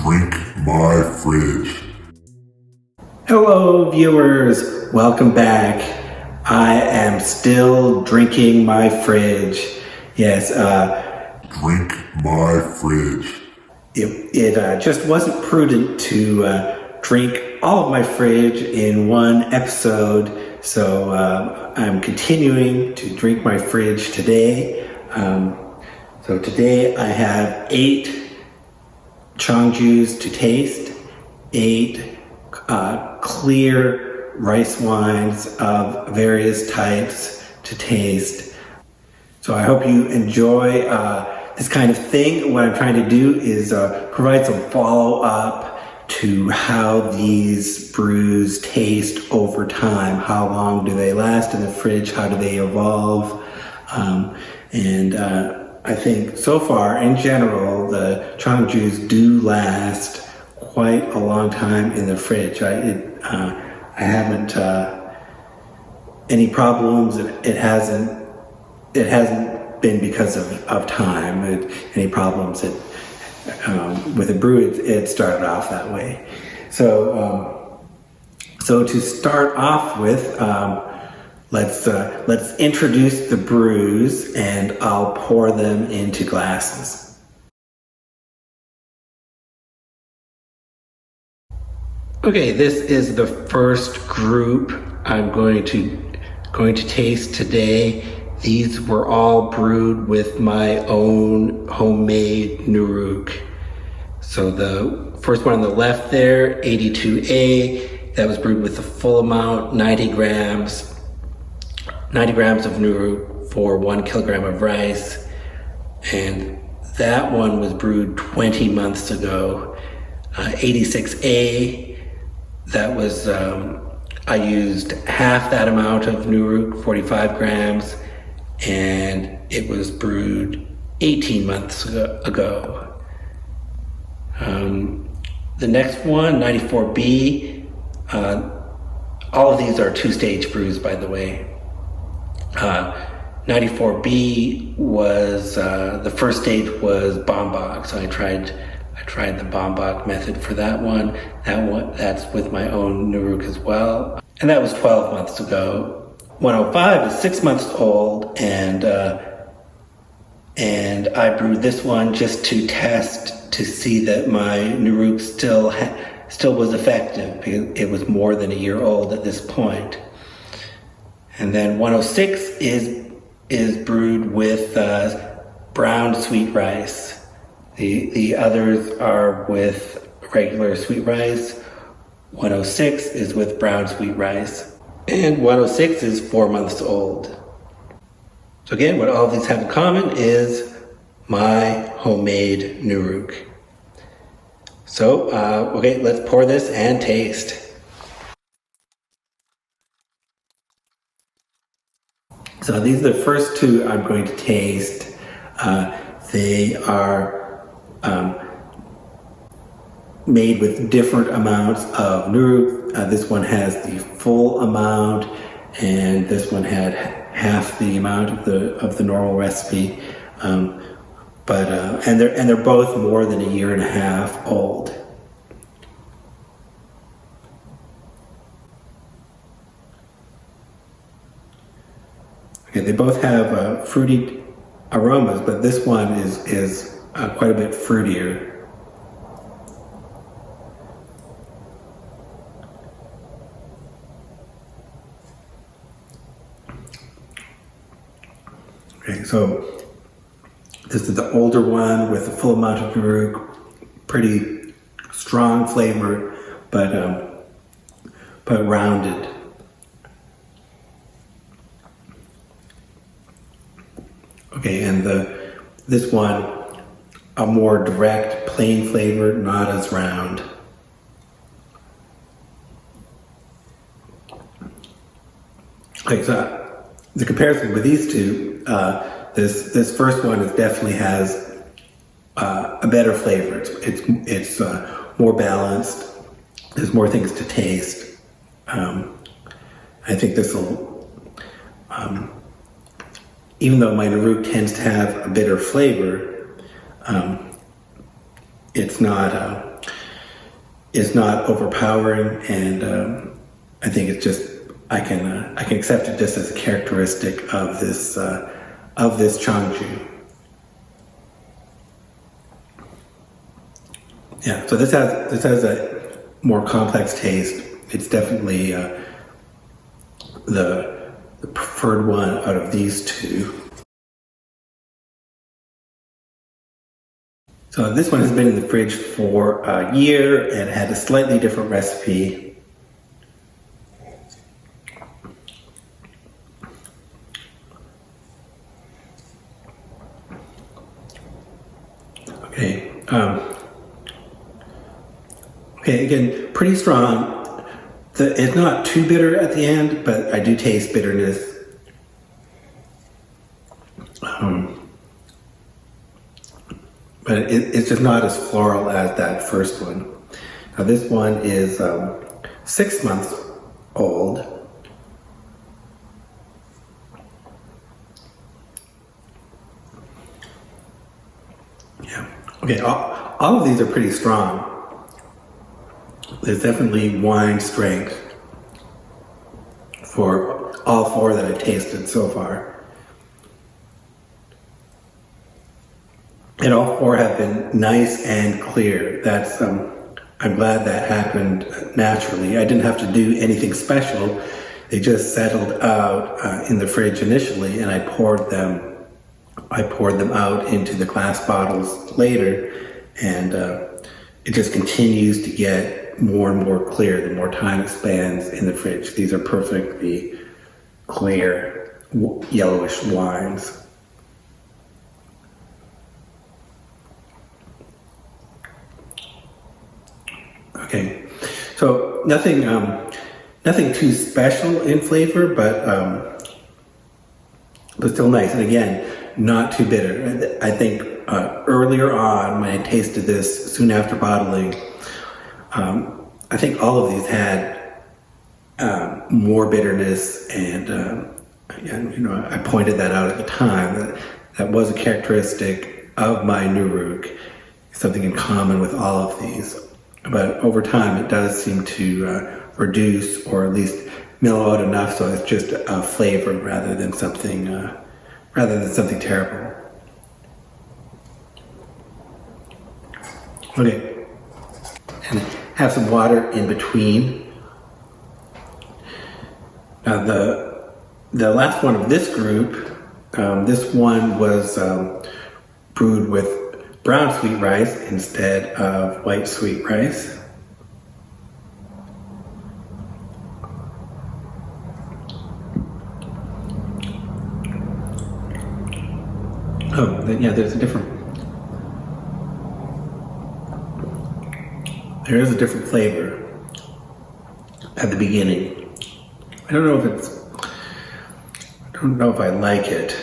Drink My Fridge. Hello viewers, welcome back. I am still drinking my fridge. Yes, Drink My Fridge. it just wasn't prudent to drink all of my fridge in one episode, so I'm continuing to drink my fridge today. So today I have 8 cheongjus to taste, 8 clear rice wines of various types to taste. So I hope you enjoy this kind of thing. What I'm trying to do is provide some follow-up to how these brews taste over time. How long do they last in the fridge? How do they evolve? I think so far, in general, the cheongjus do last quite a long time in the fridge. I haven't any problems. It hasn't been because of time. Any problems? With a brew, it started off that way. So to start off with, let's introduce the brews, and I'll pour them into glasses. Okay, this is the first group I'm going to taste today. These were all brewed with my own homemade nuruk. So the first one on the left there, 82A, that was brewed with the full amount, 90 grams of nuruk for 1 kilogram of rice. And that one was brewed 20 months ago. 86A, that was, I used half that amount of nuruk, 45 grams, and it was brewed 18 months ago. The next one, 94B, all of these are 2-stage brews, by the way. 94B was, the first stage was Beombeok, so I tried the Beombeok method for that one. That's with my own nuruk as well. And that was 12 months ago. 105 is 6 months old, and I brewed this one just to test to see that my nuruk still was effective, because it was more than a year old at this point. And then 106 is brewed with brown sweet rice. The others are with regular sweet rice. 106 is with brown sweet rice. And 106 is 4 months old. So again, what all of these have in common is my homemade nuruk. So, okay, let's pour this and taste. So these are the first 2 I'm going to taste. They are made with different amounts of nuruk. This one has the full amount, and this one had half the amount of the normal recipe. And they're both more than a year and a half old. Okay, they both have fruity aromas, but this one is quite a bit fruitier. Okay, so this is the older one with the full amount of nuruk, pretty strong flavor, but rounded. Okay, and this one, a more direct, plain flavor, not as round. Okay, so the comparison with these 2, this first one definitely has a better flavor. It's more balanced. There's more things to taste. I think this will, even though my nuruk tends to have a bitter flavor, it's not is not overpowering, and I think it's just I can accept it just as a characteristic of this cheongju. Yeah, so this has a more complex taste. It's definitely the preferred one out of these two. So this one has been in the fridge for a year and had a slightly different recipe. Okay. Okay, again, pretty strong. It's not too bitter at the end, but I do taste bitterness. But it's just not as floral as that first one. Now this one is 6 months old. Yeah. Okay, all of these are pretty strong. There's definitely wine strength for all four that I've tasted so far. And all four have been nice and clear. That's I'm glad that happened naturally. I didn't have to do anything special. They just settled out in the fridge initially, and I poured them out into the glass bottles later, and it just continues to get more and more clear the more time it spans in the fridge. These are perfectly clear yellowish wines. Okay, so nothing too special in flavor, but still nice. And again, not too bitter. I think earlier on when I tasted this, soon after bottling, I think all of these had more bitterness, and I pointed that out at the time. That was a characteristic of my nuruk, something in common with all of these. But over time, it does seem to reduce, or at least mellow out enough so it's just a flavor rather than something terrible. Okay, and have some water in between. Now the last one of this group, this one was brewed with brown sweet rice instead of white sweet rice. Oh, yeah, there is a different flavor at the beginning. I don't know if I like it.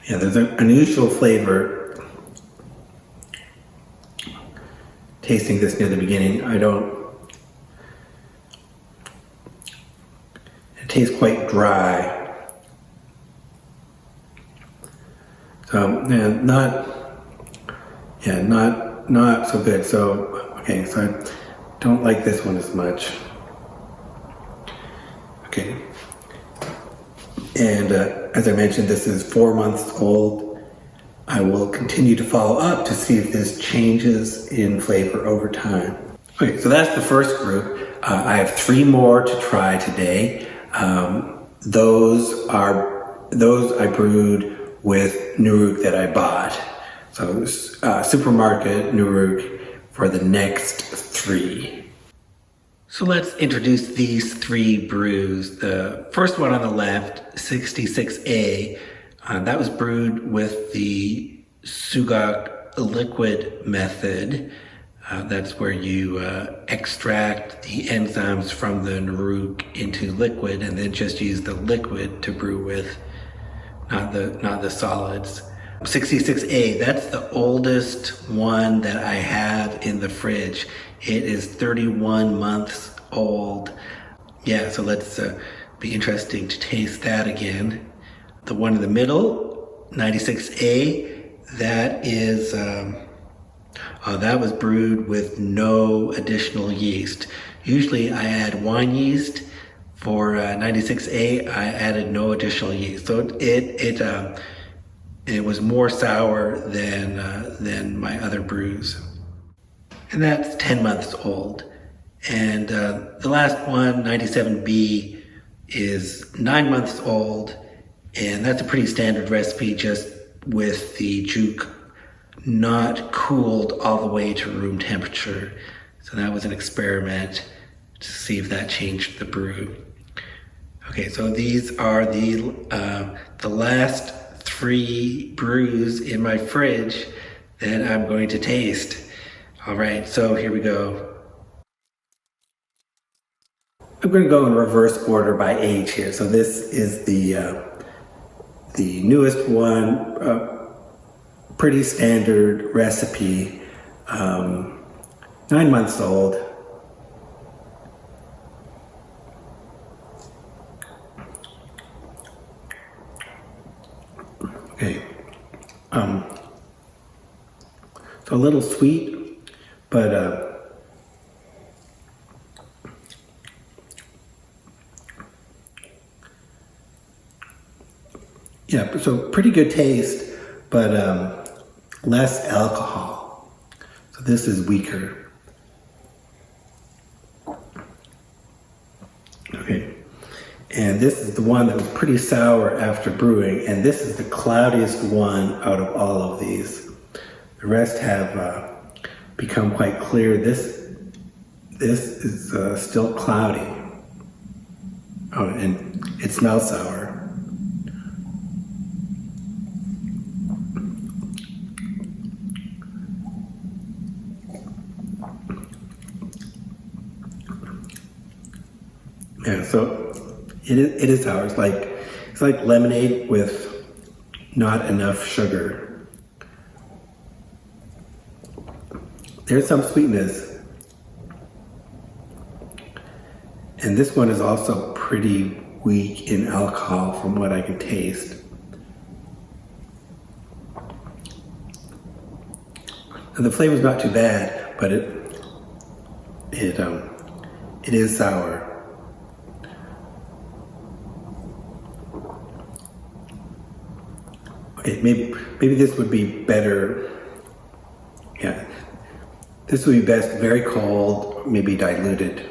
Yeah, there's an unusual flavor tasting this near the beginning. It tastes quite dry. So, not so good. So, okay, so I don't like this one as much. Okay. And as I mentioned, this is 4 months old. I will continue to follow up to see if this changes in flavor over time. Okay, so that's the first group. I have 3 more to try today. Those I brewed with nuruk that I bought. So supermarket nuruk for the next 3. So let's introduce these 3 brews. The first one on the left, 66A, that was brewed with the Sugok liquid method. That's where you extract the enzymes from the nuruk into liquid and then just use the liquid to brew with, not the solids. 66A, that's the oldest one that I have in the fridge. It is 31 months old. Yeah, so let's be interesting to taste that again. The one in the middle, 96A. That is, that was brewed with no additional yeast. Usually I add wine yeast. For 96A, I added no additional yeast. So it was more sour than my other brews. And that's 10 months old. And the last one, 97B, is 9 months old. And that's a pretty standard recipe, just with the juk not cooled all the way to room temperature. So that was an experiment to see if that changed the brew. Okay, so these are the last 3 brews in my fridge that I'm going to taste. All right, so here we go. I'm going to go in reverse order by age here. So this is the newest one, pretty standard recipe, 9 months old. Okay, so a little sweet, but yeah, so pretty good taste, but less alcohol. So this is weaker. Okay. And this is the one that was pretty sour after brewing, and this is the cloudiest one out of all of these. The rest have become quite clear. This is still cloudy. Oh, and it smells sour. Yeah, so it is sour. It's like lemonade with not enough sugar. There's some sweetness. And this one is also pretty weak in alcohol from what I can taste. And the flavor's not too bad, but it is sour. Okay, maybe this would be better. Yeah, this would be best very cold, maybe diluted.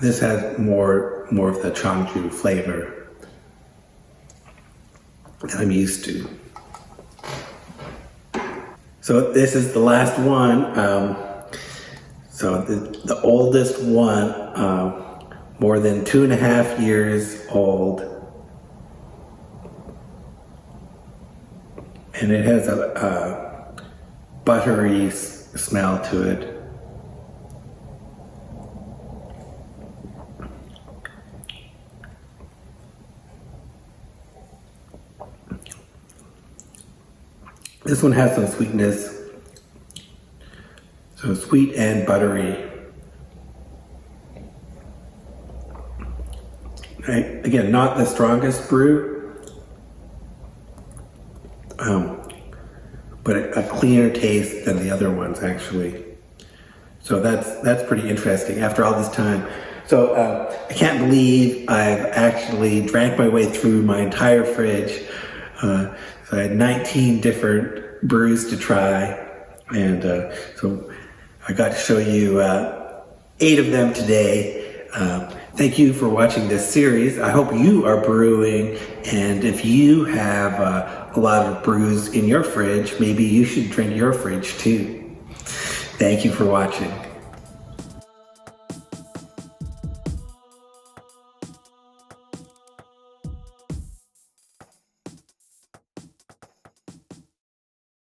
This has more of the cheongjus flavor that I'm used to. So this is the last one. So the oldest one, more than 2.5 years old. And it has a buttery smell to it. This one has some sweetness. So sweet and buttery. Right. Again, not the strongest brew, but a cleaner taste than the other ones actually. So that's pretty interesting after all this time. So I can't believe I've actually drank my way through my entire fridge. So I had 19 different brews to try, and so I got to show you 8 of them today. Thank you for watching this series. I hope you are brewing, and if you have a lot of brews in your fridge, maybe you should drink your fridge too. Thank you for watching.